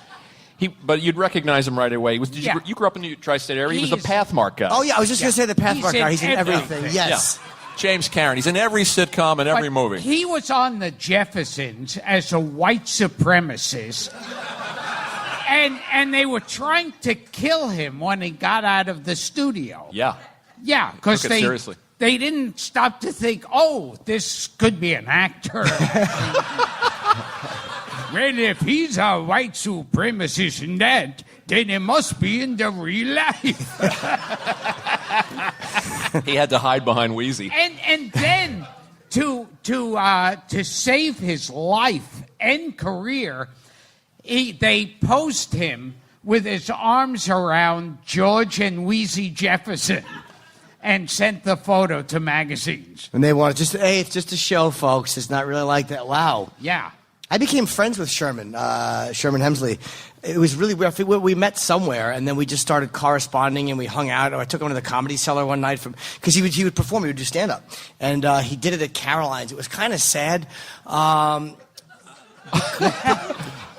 But you'd recognize him right away. You grew up in the tri-state area. He was a Pathmark guy. Oh, yeah, I was just going to say the Pathmark guy. He's in everything. everything. Yes. Yeah. James Caron. He's in every sitcom and every But movie. He was on the Jeffersons as a white supremacist. And they were trying to kill him when he got out of the studio. Yeah. Yeah, because Took it seriously. They didn't stop to think, oh, this could be an actor. Well, if he's a white supremacist in that, then it must be in the real life. He had to hide behind Wheezy. And then to save his life and career, they posed him with his arms around George and Wheezy Jefferson and sent the photo to magazines. And they wanted it's just a show, folks. It's not really like that. Wow. Yeah. I became friends with Sherman Hemsley. It was really weird. We met somewhere, and then we just started corresponding, and we hung out. I took him to the Comedy Cellar one night because he would perform. He would do stand up, and he did it at Caroline's. It was kind of sad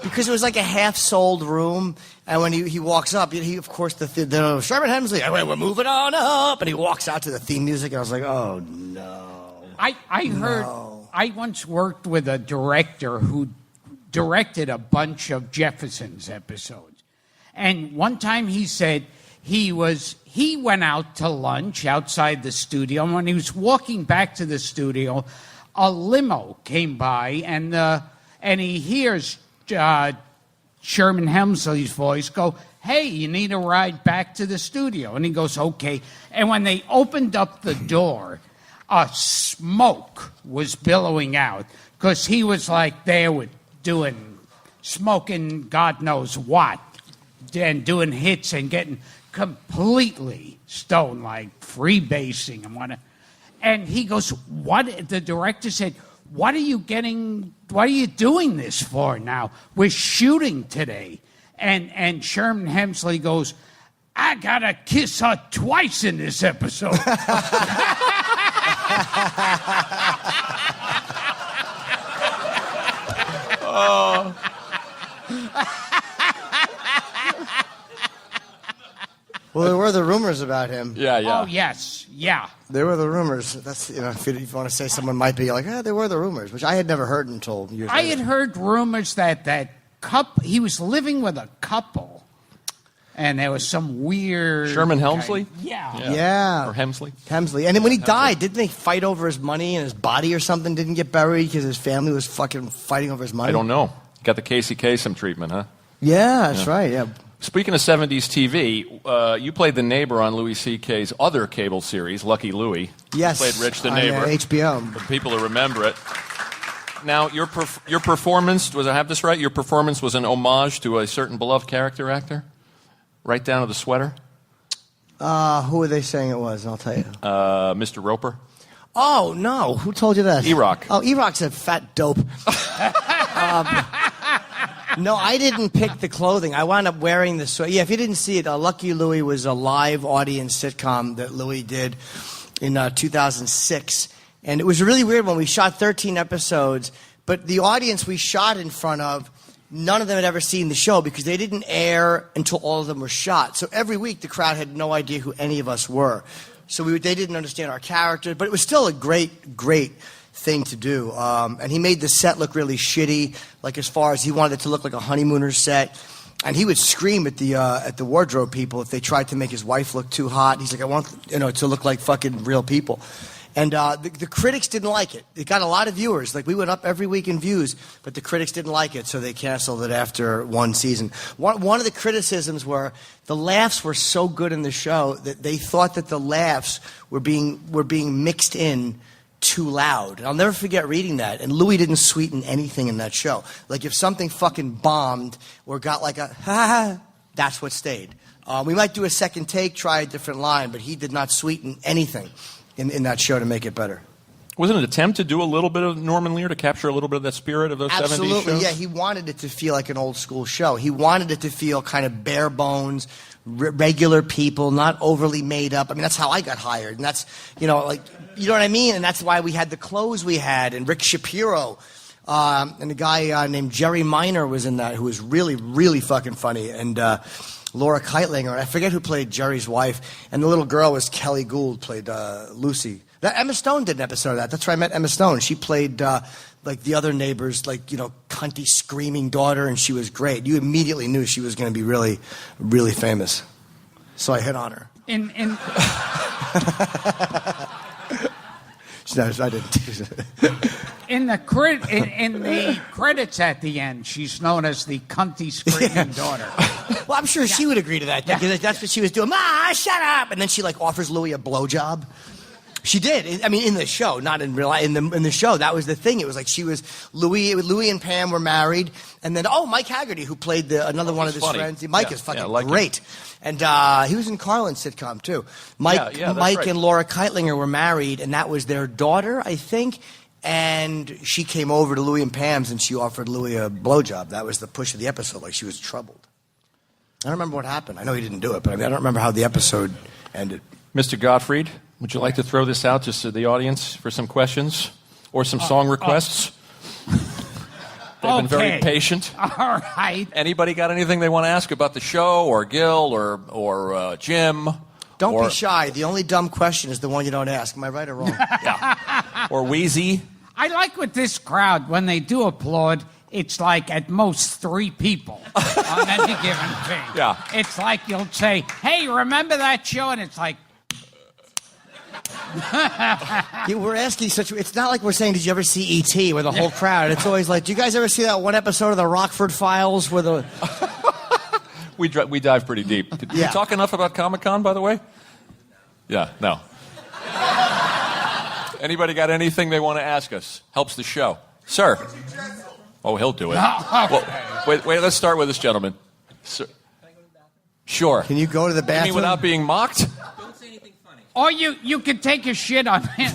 because it was like a half-sold room. And when he walks up, he of course the Sherman Hemsley. We're moving on up, and he walks out to the theme music, and I was like, oh no. I heard. I once worked with a director who directed a bunch of Jefferson's episodes. And one time he said he went out to lunch outside the studio, and when he was walking back to the studio, a limo came by, and he hears Sherman Hemsley's voice go, hey, you need a ride back to the studio? And he goes, okay. And when they opened up the door, a smoke was billowing out because he was like there with smoking God knows what and doing hits and getting completely stoned, like freebasing and whatnot. And he goes, what? The director said, what are you doing this for now? We're shooting today. And Sherman Hemsley goes, I gotta kiss her twice in this episode. Well, there were the rumors about him. Yeah. Oh, yes. Yeah. There were the rumors. That's if you want to say someone might be like, there were the rumors, which I had never heard until years I later. had heard rumors that he was living with a couple, and there was some weird... Sherman Hemsley? Yeah. Or Hemsley? Hemsley. And then when he died, didn't they fight over his money, and his body or something didn't get buried because his family was fucking fighting over his money? I don't know. Got the Casey Kasem treatment, huh? Yeah, that's right, yeah. Speaking of 70s TV, you played the neighbor on Louis C.K.'s other cable series, Lucky Louie. Yes. You played Rich the on, neighbor. HBO. For people who remember it. Now, your performance, I have this right? Your performance was an homage to a certain beloved character actor? Right down to the sweater? Who were they saying it was? I'll tell you. Mr. Roper? Oh, no. Who told you that? E-Rock. Oh, E-Rock's a fat dope. No, I didn't pick the clothing. I wound up wearing the sweater. Yeah, if you didn't see it, Lucky Louie was a live audience sitcom that Louie did in 2006. And it was really weird when we shot 13 episodes, but the audience we shot in front of, none of them had ever seen the show because they didn't air until all of them were shot. So every week the crowd had no idea who any of us were. So they didn't understand our characters, but it was still a great thing to do. And he made the set look really shitty, like as far as he wanted it to look like a honeymooner's set. And he would scream at the wardrobe people if they tried to make his wife look too hot. He's like, I want to look like fucking real people. And the critics didn't like it. It got a lot of viewers. Like, we went up every week in views, but the critics didn't like it, so they canceled it after one season. One of the criticisms were the laughs were so good in the show that they thought that the laughs were being mixed in too loud. And I'll never forget reading that. And Louis didn't sweeten anything in that show. Like, if something fucking bombed or got like a ha, that's what stayed. We might do a second take, try a different line, but he did not sweeten anything in that show to make it better. Was it an attempt to do a little bit of Norman Lear to capture a little bit of that spirit of those 70s shows? Absolutely, yeah. He wanted it to feel like an old school show. He wanted it to feel kind of bare bones, regular people, not overly made up. I mean, that's how I got hired. And that's, you know what I mean? And that's why we had the clothes we had. And Rick Shapiro and a guy named Jerry Minor was in that, who was really, really fucking funny. And Laura Keitlinger, and I forget who played Jerry's wife, and the little girl was Kelly Gould, played Lucy. Emma Stone did an episode of that. That's where I met Emma Stone. She played like the other neighbor's, cunty screaming daughter, and she was great. You immediately knew she was going to be really, really famous. So I hit on her. No, I didn't. In the credits at the end, she's known as the cunty screaming daughter. Well, I'm sure she would agree to that, because that's what she was doing. Ma, shut up! And then she offers Louis a blowjob. She did. I mean, in the show, not in real life. In the show, that was the thing. It was like Louis and Pam were married, and then Mike Haggerty, who played another one of his friends. Mike is fucking great, and he was in Carlin's sitcom too. Mike right. and Laura Keitlinger were married, and that was their daughter, I think. And she came over to Louis and Pam's, and she offered Louis a blowjob. That was the push of the episode. Like, she was troubled. I don't remember what happened. I know he didn't do it, but I don't remember how the episode ended. Mr. Gottfried, would you like to throw this out just to the audience for some questions or some song requests? They've been very patient. All right. Anybody got anything they want to ask about the show or Gil or Jim? Don't be shy. The only dumb question is the one you don't ask. Am I right or wrong? Yeah. Or Wheezy. I like with this crowd, when they do applaud, it's like at most 3 people on any given thing. Yeah. It's like you'll say, hey, remember that show? And it's like... We're asking it's not like we're saying, did you ever see E.T. with the whole crowd? It's always like, do you guys ever see that one episode of the Rockford Files where the... We dive pretty deep. Did we talk enough about Comic-Con, by the way? Yeah, no. Anybody got anything they want to ask us? Helps the show. Sir. Oh, he'll do it. Well, wait, let's start with this gentleman. Sir. Sure. Can you go to the bathroom? You mean without being mocked? Don't say anything funny. Or you could take a shit on him.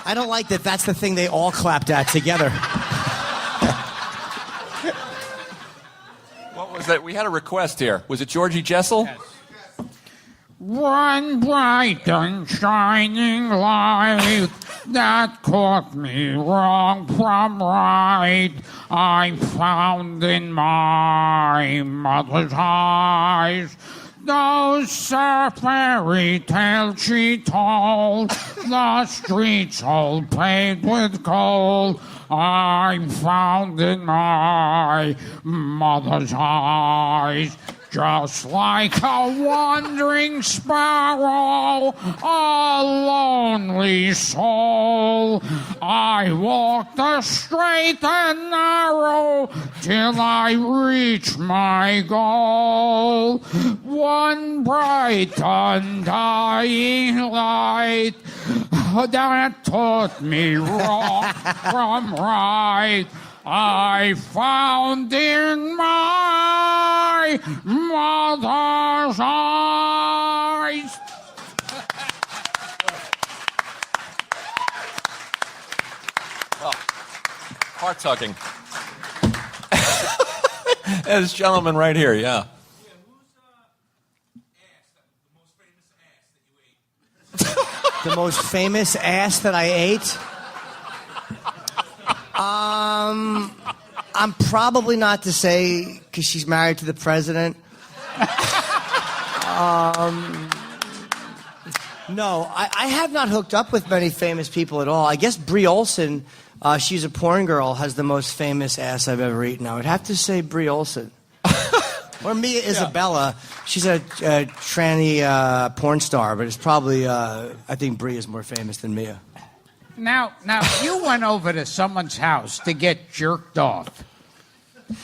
I don't like that that's the thing they all clapped at together. What was that? We had a request here. Was it Georgie Jessel? Yes. One bright and shining light that caught me wrong from right, I found in my mother's eyes. Those fairy tales she told, the streets all paved with gold, I found in my mother's eyes. Just like a wandering sparrow, a lonely soul, I walked the straight and narrow till I reached my goal. One bright, undying light that taught me wrong from right, I found in my mother's eyes. Well, heart-tugging. This gentleman right here, yeah. The most famous ass that I ate? I'm probably not to say because she's married to the president. No, I have not hooked up with many famous people at all. I guess Brie Olson, she's a porn girl, has the most famous ass I've ever eaten. I would have to say Brie Olson. Or Mia Isabella. She's a tranny porn star, but it's probably, I think Brie is more famous than Mia. Now, you went over to someone's house to get jerked off.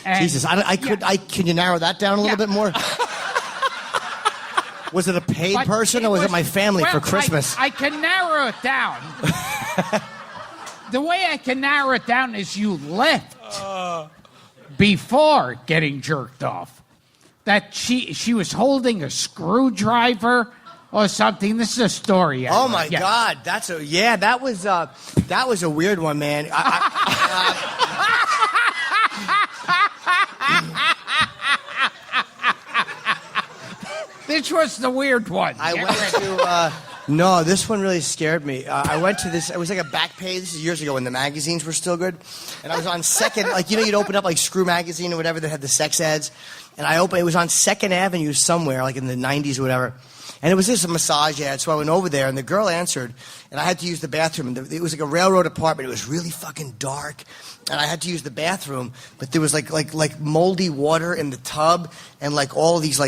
And Jesus, can you narrow that down a little bit more? Was it a paid person or was it my family for Christmas? I can narrow it down. The way I can narrow it down is you left before getting jerked off. That she was holding a screwdriver or something. This is a story. Oh my God, that was a weird one, man. This was the weird one. I went to no, this one really scared me. I went to this. It was like a back page. This is years ago when the magazines were still good, and I was on Second. Like you'd open up like Screw magazine or whatever that had the sex ads, and it was on Second Avenue somewhere, like in the '90s or whatever. And it was just a massage ad, so I went over there, and the girl answered, and I had to use the bathroom. And it was like a railroad apartment. It was really fucking dark, and I had to use the bathroom, but there was like moldy water in the tub, and like all these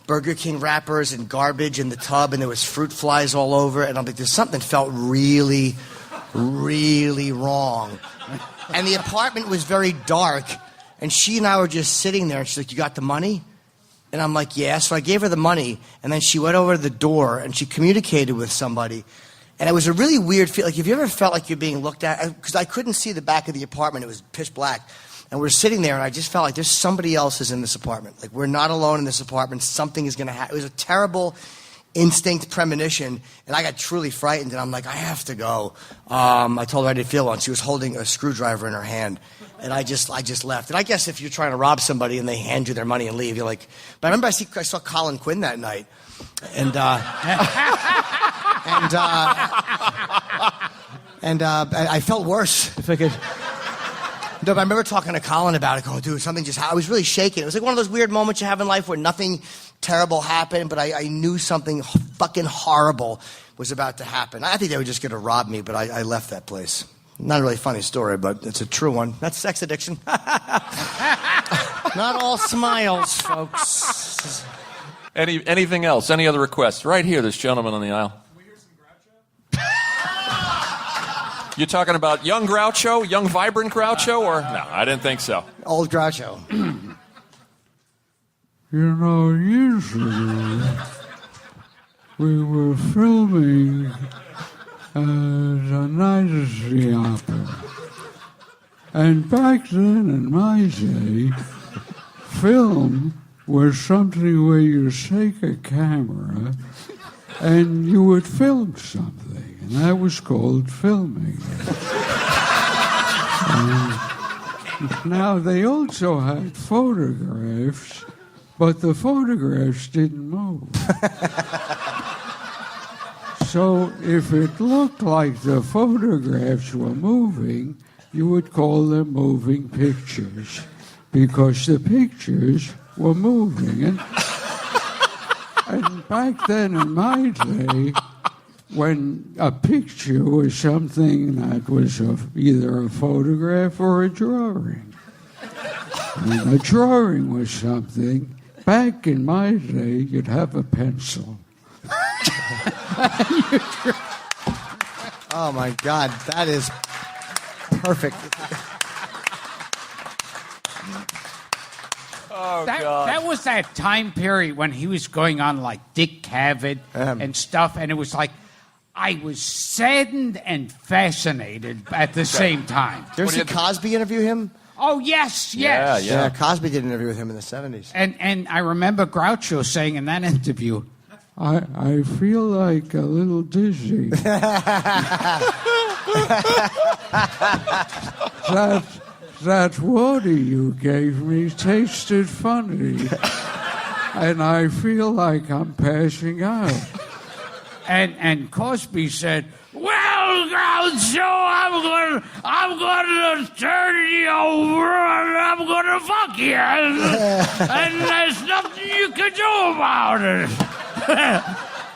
Burger King wrappers and garbage in the tub, and there was fruit flies all over, and I'm like, there's something felt really, really wrong. And the apartment was very dark, and she and I were just sitting there, and she's like, you got the money? And I'm like, yeah. So I gave her the money, and then she went over to the door, and she communicated with somebody. And it was a really weird feel. Like, have you ever felt like you're being looked at? Because I couldn't see the back of the apartment. It was pitch black. And we're sitting there, and I just felt like there's somebody else is in this apartment. Like, we're not alone in this apartment. Something is going to happen. It was a terrible instinct premonition, and I got truly frightened, and I'm like, I have to go. I told her I didn't feel well, and she was holding a screwdriver in her hand. And I just left. And I guess if you're trying to rob somebody and they hand you their money and leave, you're like... But I remember I saw Colin Quinn that night. And I felt worse. If I could... No, but I remember talking to Colin about it, going, dude, something just happened. I was really shaking. It was like one of those weird moments you have in life where nothing terrible happened, but I knew something fucking horrible was about to happen. I think they were just going to rob me, but I left that place. Not a really funny story, but it's a true one. That's sex addiction. Not all smiles, folks. Anything else? Any other requests? Right here, this gentleman on the aisle. Can we hear some Groucho? You're talking about young Groucho? Young, vibrant Groucho? Or no, I didn't think so. Old Groucho. Usually we were filming the Night of the Opera. And back then, in my day, film was something where you take a camera and you would film something, and that was called filming. Now, they also had photographs, but the photographs didn't move. So if it looked like the photographs were moving, you would call them moving pictures, because the pictures were moving. And back then in my day, when a picture was something that was either a photograph or a drawing. And a drawing was something, back in my day, you'd have a pencil. Oh my God, that is perfect. Oh, God. That was that time period when he was going on like Dick Cavett and stuff, and it was like I was saddened and fascinated at the same time. Did you ever see Cosby interview him? Oh, yes. Yeah, Cosby did an interview with him in the 70s. And I remember Groucho saying in that interview, I feel like a little dizzy. That water you gave me tasted funny, and I feel like I'm passing out. And Cosby said, "Well, Groucho, I'm gonna turn you over and I'm gonna fuck you, and there's nothing you can do about it."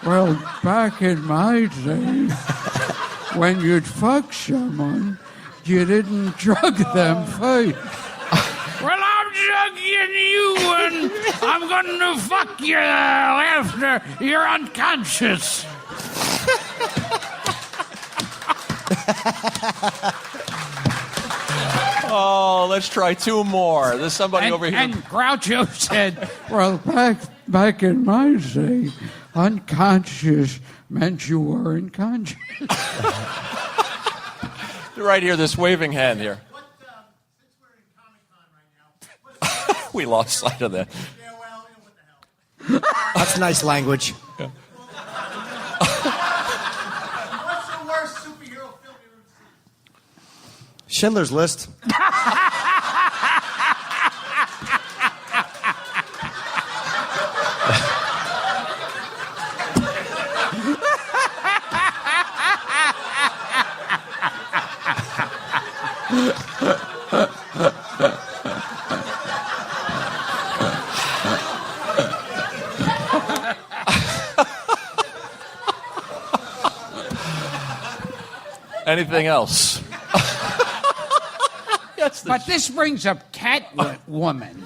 Well, back in my day, when you'd fuck someone, you didn't drug them first. Well, I'm drugging you and I'm gonna fuck you after you're unconscious. Oh, let's try two more. There's somebody over here. And Groucho said, Well, back in my day, unconscious meant you weren't conscious. Right here, this waving hand here. Since we're in Comic-Con right now, We lost sight of that. yeah, well, what the hell? That's nice language. What's the worst superhero film you've ever seen? Schindler's List. Anything else? Yes, but this brings up Catwoman.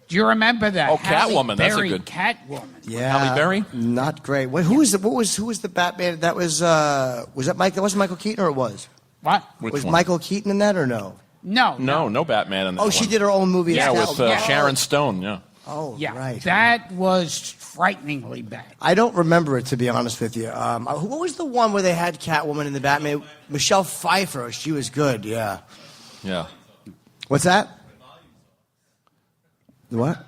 Do you remember that? Oh, Catwoman, that's a good- Catwoman. Yeah, Halle Berry? Not great. Wait, who was the Batman? That was that Mike? That wasn't Michael Keaton, or it was? What? Which Was one? Michael Keaton in that or no? No. No Batman in that Oh, one. she did her own movie. Yeah, as with Catwoman. Sharon Stone, yeah. Oh, Yeah, right. that was frighteningly bad. I don't remember it, to be honest with you. What was the one where they had Catwoman in the Batman? Michelle Pfeiffer. She was good. Yeah. Yeah. What's that? The what?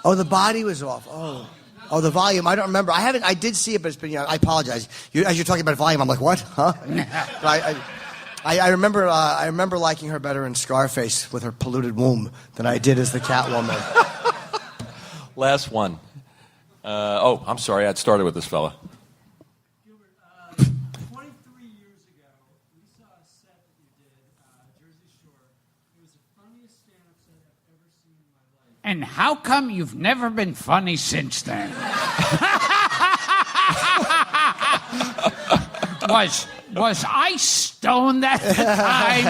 Oh, the body was off. Oh, the volume. I don't remember. I did see it, but it's been. I apologize. As you're talking about volume, I'm like, what? Huh? But I remember. I remember liking her better in Scarface with her polluted womb than I did as the Catwoman. Last one. I'm sorry. I'd started with this fella. Gilbert, 23 years ago, we saw a set that you did, Jersey Shore. It was the funniest stand-up set I've ever seen in my life. And how come you've never been funny since then? Was I stoned at the time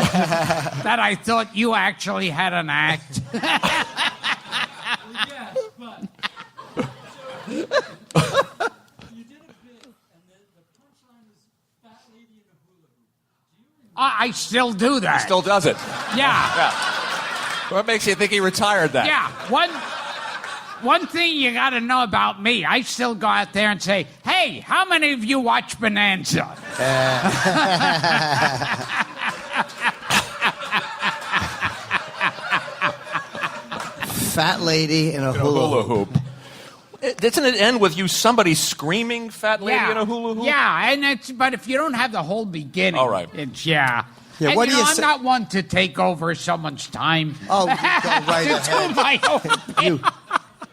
that I thought you actually had an act? Well, yes, but you did a bit, and the punchline was fat lady in a hula hoop. Do you remember? I still do that. Still does it. Yeah. Yeah. What makes you think he retired that? Yeah. One thing you got to know about me, I still go out there and say, "Hey, how many of you watch Bonanza?" Fat lady in a Hula hoop. Doesn't it end with somebody screaming "fat lady in a hula hoop"? Yeah, and but if you don't have the whole beginning, All right. it's yeah. Yeah, And, what do you I'm say- not one to take over someone's time. Oh, you go right to ahead. do my own thing.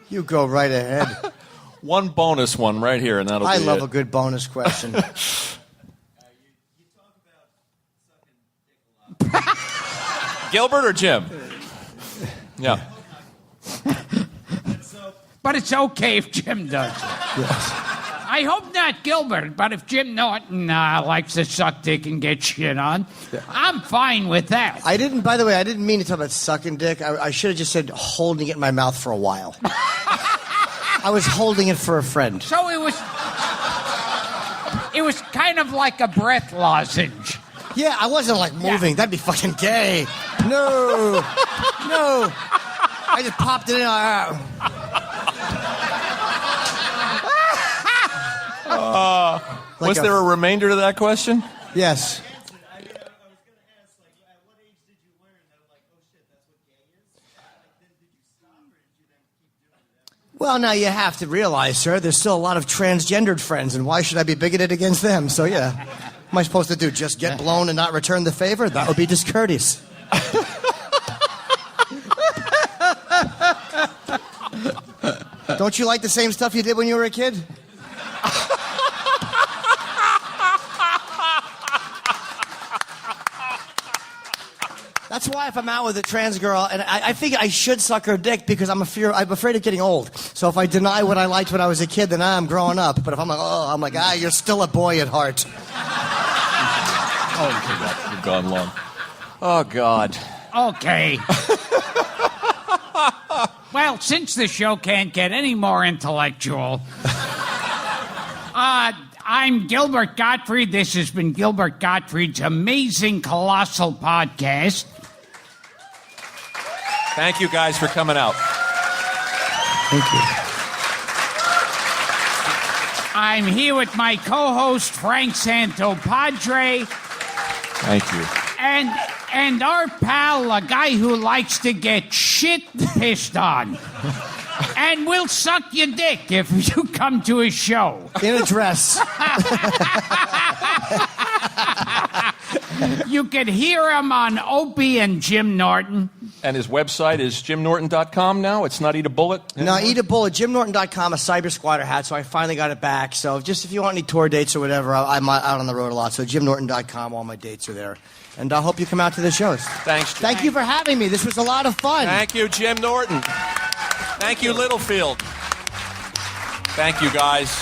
You go right ahead. One bonus one right here, and that'll I be love it. a good bonus question. You talk about sucking dick a lot. Gilbert or Jim? Yeah. But it's okay if Jim does it. Yes. I hope not Gilbert, but if Jim Norton likes to suck dick and get shit on, I'm fine with that. By the way, I didn't mean to talk about sucking dick. I should have just said holding it in my mouth for a while. I was holding it for a friend. So it was kind of like a breath lozenge. Yeah, I wasn't like moving. That'd be fucking gay. No. No. I just popped it in. Was there a remainder to that question? Yes. I was going to ask, like, at what age did you learn that, like, oh shit, that's what gay is? Like, then did you stop, or did you then keep doing that? Well, now you have to realize, sir, there's still a lot of transgendered friends, and why should I be bigoted against them? So, yeah. What am I supposed to do? Just get blown and not return the favor? That would be discourteous. Don't you like the same stuff you did when you were a kid? That's why if I'm out with a trans girl, and I think I should suck her dick because I'm afraid of getting old. So if I deny what I liked when I was a kid, then I'm growing up. But if I'm like, you're still a boy at heart. Oh, you've gone long. Oh, God. Okay. Well, since the show can't get any more intellectual, I'm Gilbert Gottfried. This has been Gilbert Gottfried's amazing Colossal podcast. Thank you guys for coming out. Thank you. I'm here with my co-host, Frank Santopadre. Thank you. And our pal, a guy who likes to get shit pissed on. And will suck your dick if you come to his show. In a dress. You can hear him on Opie and Jim Norton. And his website is JimNorton.com now? It's not Eat a Bullet? No, Eat a Bullet. JimNorton.com, a Cyber Squatter hat, so I finally got it back. So just if you want any tour dates or whatever, I'm out on the road a lot. So JimNorton.com, all my dates are there. And I hope you come out to the shows. Thanks, Jim. Thank you for having me. This was a lot of fun. Thank you, Jim Norton. Thank you, Littlefield. Thank you, guys.